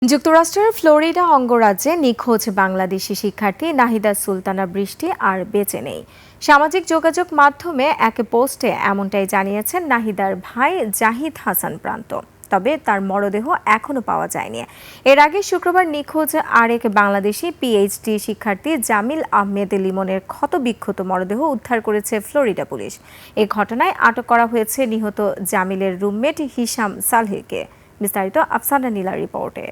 যুক্তরাষ্ট্রের ফ্লোরিডা অঙ্গরাজ্যে নিখোঁজ বাংলাদেশি শিক্ষার্থী নাহিদা সুলতানা বৃষ্টি আর বেঁচে নেই। সামাজিক যোগাযোগ মাধ্যমে এক পোস্টে এমনটাই জানিয়েছেন নাহিদার ভাই জাহিদ হাসান প্রান্ত। তবে তার মরদেহ এখনো পাওয়া যায়নি। এর আগে শুক্রবার নিখোঁজ আরেক বাংলাদেশি পিএইচডি শিক্ষার্থী জামিল আহমেদ লিমনের ক্ষতবিক্ষত মরদেহ উদ্ধার করেছে ফ্লোরিডা পুলিশ। এই ঘটনায় আটক করা হয়েছে নিহত জামিলের রুমমেট হিশাম সালহিকে। বিস্তারিত আফসানা নীলার রিপোর্টে।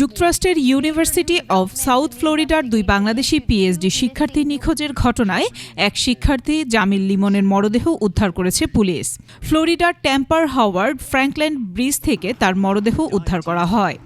যুক্তরাষ্ট্রের ইউনিভার্সিটি অব সাউথ ফ্লোরিডার দুই বাংলাদেশি পিএইচডি শিক্ষার্থী নিখোঁজের ঘটনায় এক শিক্ষার্থী জামিল লিমনের মরদেহ উদ্ধার করেছে পুলিশ। ফ্লোরিডার ট্যাম্পার হাওয়ার্ড ফ্র্যাঙ্কল্যান্ড ব্রিজ থেকে তার মরদেহ উদ্ধার করা হয়।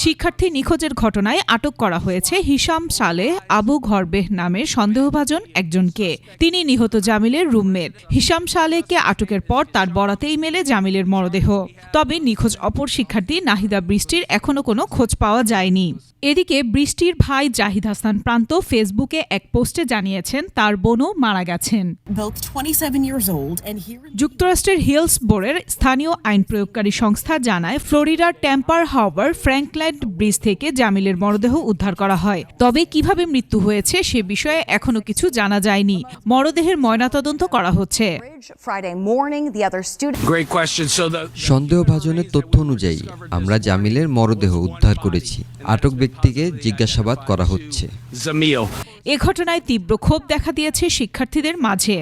শিক্ষার্থী নিখোঁজের ঘটনায় আটক করা হয়েছে হিশাম সালেহ আবু ঘরবেহ নামের সন্দেহভাজন একজনকে। তিনি নিহত জামিলের রুমমেট। হিশাম সালেহকে আটকের পর তার বরাতেই মেলে জামিলের মরদেহ। তবে নিখোঁজ অপর শিক্ষার্থী নাহিদা বৃষ্টির এখনো কোনো খোঁজ পাওয়া যায়নি। এদিকে বৃষ্টির ভাই জাহিদ হাসান প্রান্ত ফেসবুকে এক পোস্টে জানিয়েছেন তার বোনও মারা গেছেন। যুক্তরাষ্ট্রের হিলসবোরোর স্থানীয় আইন প্রয়োগকারী সংস্থা জানায় ফ্লোরিডার ট্যাম্পার হাওয়ার্ড ফ্র্যাঙ্কল্যান্ড ব্রিজ থেকে জামিলের মরদেহ উদ্ধার করা হয়। তবে কিভাবে মৃত্যু হয়েছে সে বিষয়ে এখনো কিছু জানা যায়নি। মরদেহের ময়নাতদন্ত করা হচ্ছে। সন্দেহভাজনের তথ্য অনুযায়ী আমরা জামিলের মরদেহ উদ্ধার করেছি। আটক ব্যক্তিকে জিজ্ঞাসাবাদ করা হচ্ছে। এ ঘটনায় তীব্র ক্ষোভ দেখা দিয়েছে শিক্ষার্থীদের মাঝে।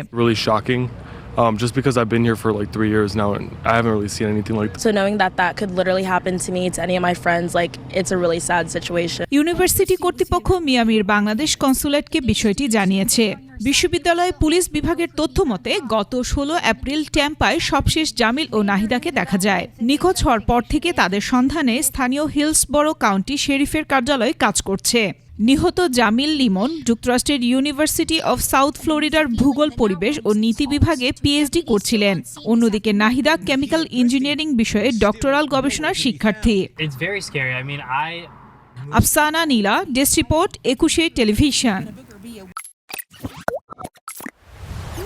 Just because I've been here for like 3 years now and I haven't really seen anything like that. So knowing that that could literally happen to me, to any of my friends, like it's a really sad situation. University কর্তৃপক্ষ মিয়ামির বাংলাদেশ কনসুলেটকে বিষয়টি জানিয়েছে। বিশ্ববিদ্যালয় police বিভাগের তথ্য মতে গত 16 April ট্যাম্পায় সবশেষ জামিল ও নাহিদাকে দেখা যায়। নিখোঁজ হওয়ার পর থেকে তাদের সন্ধানে স্থানীয় হিলসবোরো কাউন্টি শেরিফের কার্যালয় কাজ করছে। নিহত জামিল লিমন যুক্তরাষ্ট্রের ইউনিভার্সিটি অব সাউথ ফ্লোরিডার ভূগোল পরিবেশ ও নীতি বিভাগে পিএইচডি করছিলেন। অন্যদিকে নাহিদা কেমিক্যাল ইঞ্জিনিয়ারিং বিষয়ে ডক্টরাল গবেষণার শিক্ষার্থী। আফসানা নীলা, ডেস্ক রিপোর্ট, 21 টেলিভিশন।